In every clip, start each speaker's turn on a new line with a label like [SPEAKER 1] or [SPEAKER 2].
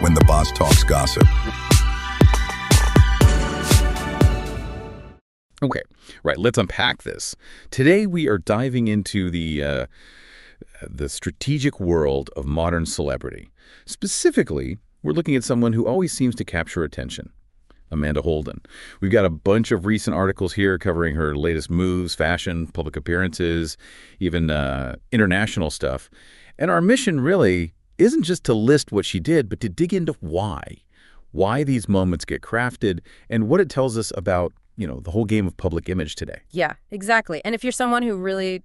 [SPEAKER 1] when the boss talks gossip.
[SPEAKER 2] Okay, right, let's unpack this. Today we are diving into the strategic world of modern celebrity. Specifically, we're looking at someone who always seems to capture attention, Amanda Holden. We've got a bunch of recent articles here covering her latest moves, fashion, public appearances, even international stuff. And our mission really isn't just to list what she did, but to dig into why these moments get crafted and what it tells us about the whole game of public image today.
[SPEAKER 3] Yeah, exactly. And if you're someone who really,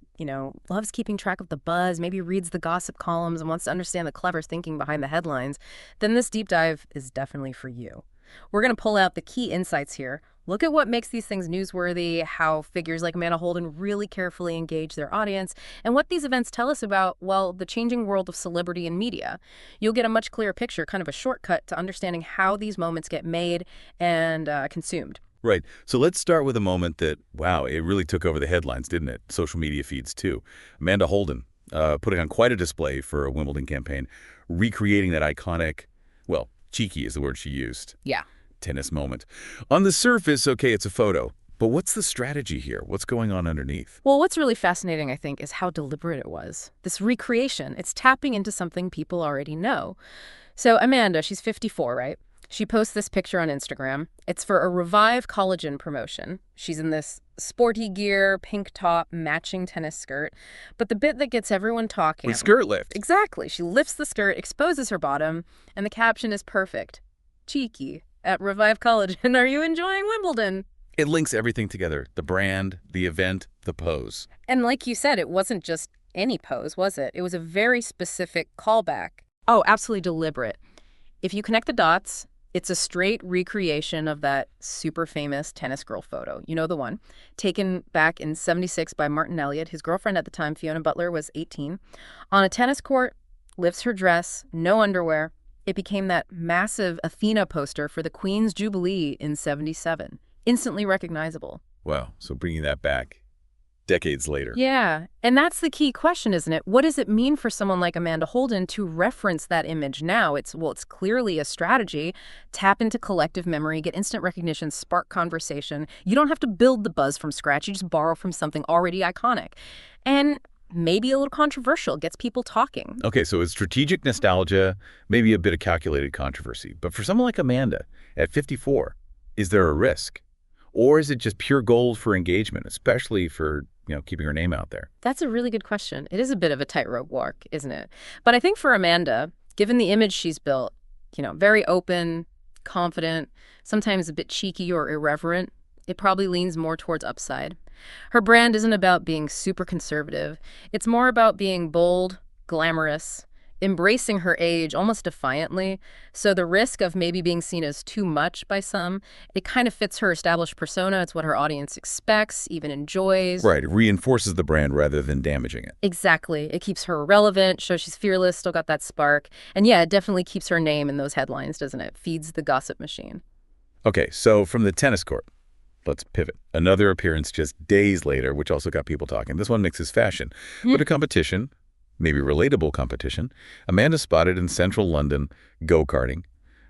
[SPEAKER 3] loves keeping track of the buzz, maybe reads the gossip columns and wants to understand the clever thinking behind the headlines, then this deep dive is definitely for you. We're going to pull out the key insights here, look at what makes these things newsworthy, how figures like Amanda Holden really carefully engage their audience, and what these events tell us about, well, the changing world of celebrity and media. You'll get a much clearer picture, kind of a shortcut to understanding how these moments get made and consumed.
[SPEAKER 2] Right. So let's start with a moment that, wow, it really took over the headlines, didn't it? Social media feeds, too. Amanda Holden putting on quite a display for a Wimbledon campaign, recreating that iconic, well, cheeky is the word she used.
[SPEAKER 3] Yeah.
[SPEAKER 2] Tennis moment. On the surface, okay, it's a photo. But what's the strategy here? What's going on underneath?
[SPEAKER 3] Well, what's really fascinating, I think, is how deliberate it was. This recreation, it's tapping into something people already know. So Amanda, she's 54, right? She posts this picture on Instagram. It's for a Revive collagen promotion. She's in this sporty gear, pink top, matching tennis skirt. But the bit that gets everyone talking...
[SPEAKER 2] With skirt lift.
[SPEAKER 3] Exactly. She lifts the skirt, exposes her bottom, and the caption is perfect. Cheeky. At Revive Collagen, are you enjoying Wimbledon?
[SPEAKER 2] It links everything together. The brand, the event, the pose.
[SPEAKER 3] And like you said, it wasn't just any pose, was it? It was a very specific callback. Oh, absolutely deliberate. If you connect the dots... it's a straight recreation of that super famous tennis girl photo. You know the one. Taken back in '76 by Martin Elliott. His girlfriend at the time, Fiona Butler, was 18. On a tennis court, lifts her dress, no underwear. It became that massive Athena poster for the Queen's Jubilee in '77. Instantly recognizable.
[SPEAKER 2] Wow. So bringing that back decades later.
[SPEAKER 3] Yeah. And that's the key question, isn't it? What does it mean for someone like Amanda Holden to reference that image now? It's clearly a strategy. Tap into collective memory, get instant recognition, spark conversation. You don't have to build the buzz from scratch. You just borrow from something already iconic. And maybe a little controversial, gets people talking.
[SPEAKER 2] Okay, so it's strategic nostalgia, maybe a bit of calculated controversy. But for someone like Amanda, at 54, is there a risk? Or is it just pure gold for engagement, especially for keeping her name out there?
[SPEAKER 3] That's a really good question. It is a bit of a tightrope walk, isn't it? But I think for Amanda, given the image she's built, very open, confident, sometimes a bit cheeky or irreverent, it probably leans more towards upside. Her brand isn't about being super conservative. It's more about being bold, glamorous, embracing her age almost defiantly. So the risk of maybe being seen as too much by some, it kind of fits her established persona. It's what her audience expects, even enjoys.
[SPEAKER 2] Right. It reinforces the brand rather than damaging it.
[SPEAKER 3] Exactly. It keeps her relevant, shows she's fearless, still got that spark. And yeah, it definitely keeps her name in those headlines, doesn't it? Feeds the gossip machine.
[SPEAKER 2] Okay, so from the tennis court, let's pivot. Another appearance just days later, which also got people talking. This one mixes fashion. But a competition, maybe relatable competition, Amanda spotted in central London go-karting.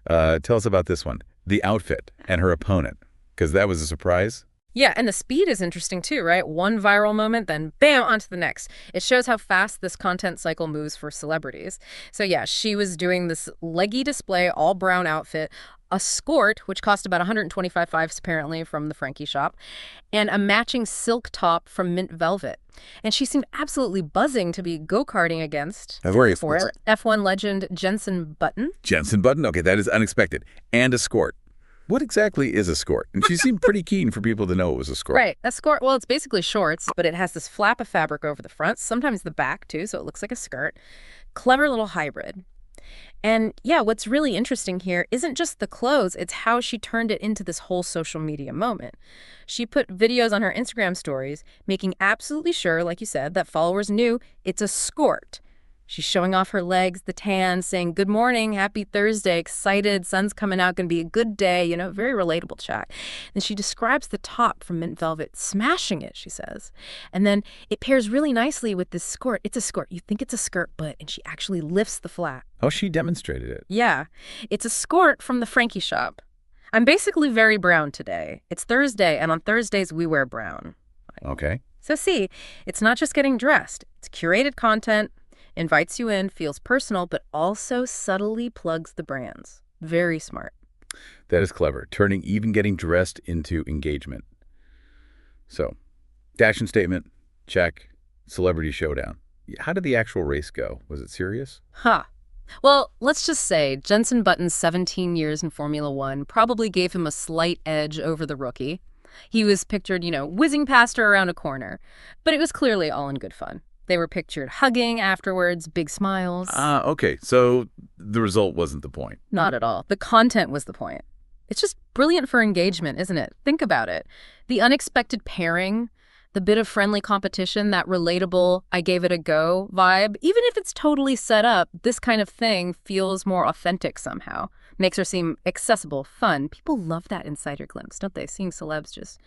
[SPEAKER 2] Tell us about this one, the outfit and her opponent, because that was a surprise.
[SPEAKER 3] Yeah, and the speed is interesting too, right? One viral moment, then bam, onto the next. It shows how fast this content cycle moves for celebrities. So yeah, she was doing this leggy display, all brown outfit, a Skort, which cost about 125 fives apparently from the Frankie shop, and a matching silk top from Mint Velvet. And she seemed absolutely buzzing to be go-karting against F1 legend Jenson Button.
[SPEAKER 2] Jenson Button? Okay, that is unexpected. And a Skort. What exactly is a Skort? And she seemed pretty keen for people to know it was a Skort.
[SPEAKER 3] Right. A Skort, well, it's basically shorts, but it has this flap of fabric over the front, sometimes the back too, so it looks like a skirt. Clever little hybrid. And yeah, what's really interesting here isn't just the clothes, it's how she turned it into this whole social media moment. She put videos on her Instagram stories, making absolutely sure, like you said, that followers knew it's a Skort. She's showing off her legs, the tan, saying, good morning, happy Thursday, excited, sun's coming out, gonna be a good day, very relatable chat. And she describes the top from Mint Velvet, smashing it, she says. And then it pairs really nicely with this skirt. It's a skirt. You think it's a skirt, and she actually lifts the flap.
[SPEAKER 2] Oh, she demonstrated it.
[SPEAKER 3] Yeah. It's a skirt from the Frankie shop. I'm basically very brown today. It's Thursday, and on Thursdays we wear brown.
[SPEAKER 2] Okay.
[SPEAKER 3] So see, it's not just getting dressed. It's curated content, invites you in, feels personal, but also subtly plugs the brands. Very smart.
[SPEAKER 2] That is clever, turning even getting dressed into engagement. So, fashion statement, check. Celebrity showdown. How did the actual race go? Was it serious?
[SPEAKER 3] Well, let's just say Jenson Button's 17 years in Formula One probably gave him a slight edge over the rookie. He was pictured, whizzing past her around a corner. But it was clearly all in good fun. They were pictured hugging afterwards, big smiles.
[SPEAKER 2] Okay. So the result wasn't the point.
[SPEAKER 3] Not at all. The content was the point. It's just brilliant for engagement, isn't it? Think about it. The unexpected pairing, the bit of friendly competition, that relatable, I gave it a go vibe. Even if it's totally set up, this kind of thing feels more authentic somehow. Makes her seem accessible, fun. People love that insider glimpse, don't they? Seeing celebs just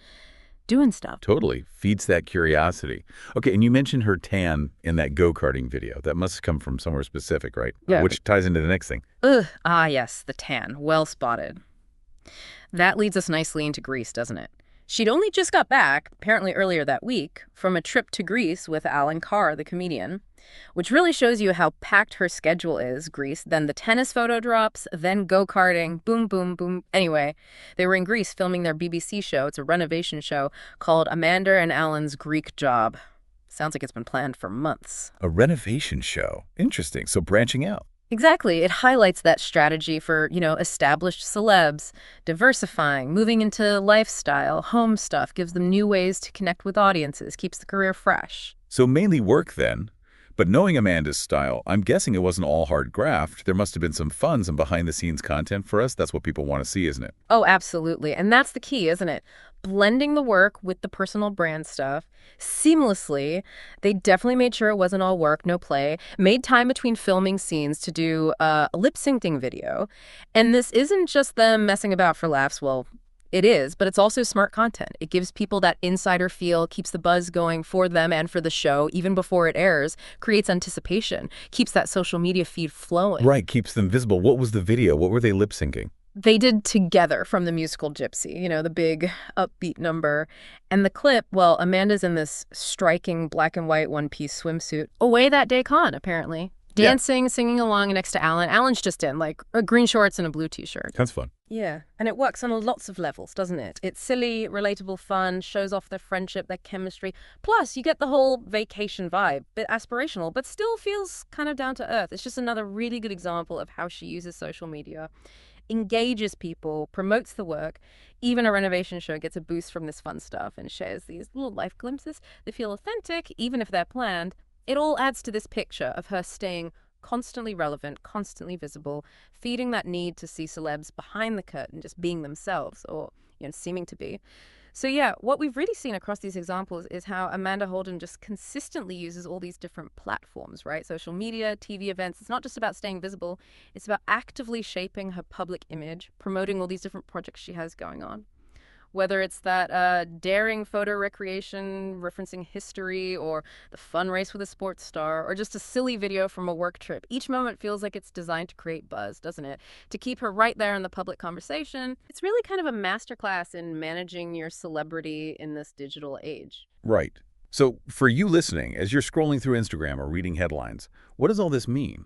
[SPEAKER 3] doing stuff.
[SPEAKER 2] Totally. Feeds that curiosity. Okay, and you mentioned her tan in that go-karting video. That must have come from somewhere specific, right?
[SPEAKER 3] Yeah.
[SPEAKER 2] Which ties into the next thing.
[SPEAKER 3] Yes, the tan. Well spotted. That leads us nicely into Greece, doesn't it? She'd only just got back, apparently earlier that week, from a trip to Greece with Alan Carr, the comedian, which really shows you how packed her schedule is, Greece. Then the tennis photo drops, then go-karting, boom, boom, boom. Anyway, they were in Greece filming their BBC show. It's a renovation show called Amanda and Alan's Greek Job. Sounds like it's been planned for months.
[SPEAKER 2] A renovation show. Interesting. So branching out.
[SPEAKER 3] Exactly. It highlights that strategy for, established celebs, diversifying, moving into lifestyle, home stuff, gives them new ways to connect with audiences, keeps the career fresh.
[SPEAKER 2] So mainly work then. But knowing Amanda's style, I'm guessing it wasn't all hard graft. There must have been some fun, some behind-the-scenes content for us. That's what people want to see, isn't it?
[SPEAKER 3] Oh, absolutely. And that's the key, isn't it? Blending the work with the personal brand stuff seamlessly. They definitely made sure it wasn't all work, no play. Made time between filming scenes to do a lip-syncing video. And this isn't just them messing about for laughs. Well, it is, but it's also smart content. It gives people that insider feel, keeps the buzz going for them and for the show, even before it airs, creates anticipation, keeps that social media feed flowing.
[SPEAKER 2] Right, keeps them visible. What was the video? What were they lip-syncing?
[SPEAKER 3] They did Together from the musical Gypsy, the big upbeat number. And the clip, well, Amanda's in this striking black and white one-piece swimsuit. Away that day con, apparently. Dancing, singing along next to Alan. Alan's just in, green shorts and a blue T-shirt.
[SPEAKER 2] That's fun.
[SPEAKER 3] Yeah, and it works on lots of levels, doesn't it? It's silly, relatable fun, shows off their friendship, their chemistry. Plus, you get the whole vacation vibe, bit aspirational, but still feels kind of down to earth. It's just another really good example of how she uses social media, engages people, promotes the work. Even a renovation show gets a boost from this fun stuff and shares these little life glimpses that feel authentic, even if they're planned. It all adds to this picture of her staying constantly relevant, constantly visible, feeding that need to see celebs behind the curtain, just being themselves or, seeming to be. So yeah, what we've really seen across these examples is how Amanda Holden just consistently uses all these different platforms, right? Social media, TV events. It's not just about staying visible. It's about actively shaping her public image, promoting all these different projects she has going on. Whether it's that daring photo recreation referencing history, or the fun race with a sports star, or just a silly video from a work trip. Each moment feels like it's designed to create buzz, doesn't it? To keep her right there in the public conversation. It's really kind of a masterclass in managing your celebrity in this digital age.
[SPEAKER 2] Right. So for you listening, as you're scrolling through Instagram or reading headlines, what does all this mean?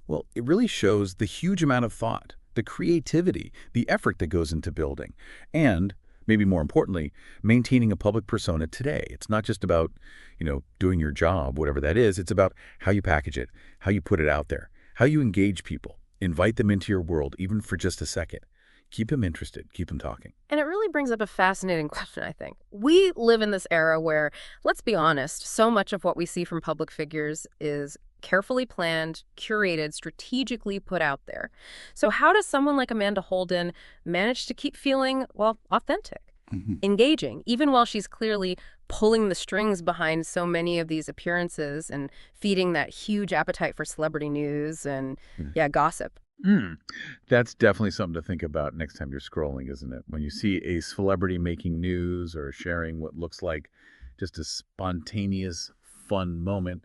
[SPEAKER 2] Well, it really shows the huge amount of thought, the creativity, the effort that goes into building, and maybe more importantly, maintaining a public persona today. It's not just about, doing your job, whatever that is. It's about how you package it, how you put it out there, how you engage people, invite them into your world, even for just a second. Keep them interested, keep them talking.
[SPEAKER 3] And it really brings up a fascinating question, I think. We live in this era where, let's be honest, so much of what we see from public figures is carefully planned, curated, strategically put out there. So how does someone like Amanda Holden manage to keep feeling, authentic?
[SPEAKER 1] Mhm.
[SPEAKER 3] engaging, even while she's clearly pulling the strings behind so many of these appearances and feeding that huge appetite for celebrity news and, yeah, gossip.
[SPEAKER 1] Mm. That's definitely something to think about next time you're scrolling, isn't it? When you see a celebrity making news or sharing what looks like just a spontaneous, fun moment,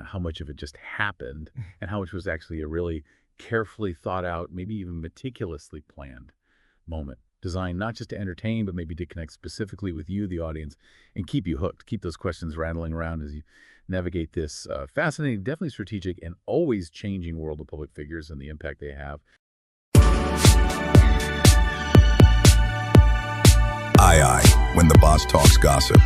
[SPEAKER 1] how much of it just happened and how much was actually a really carefully thought out, maybe even meticulously planned moment. Designed not just to entertain, but maybe to connect specifically with you, the audience, and keep you hooked. Keep those questions rattling around as you navigate this fascinating, definitely strategic, and always changing world of public figures and the impact they have.
[SPEAKER 4] Aye, aye, when the boss talks gossip.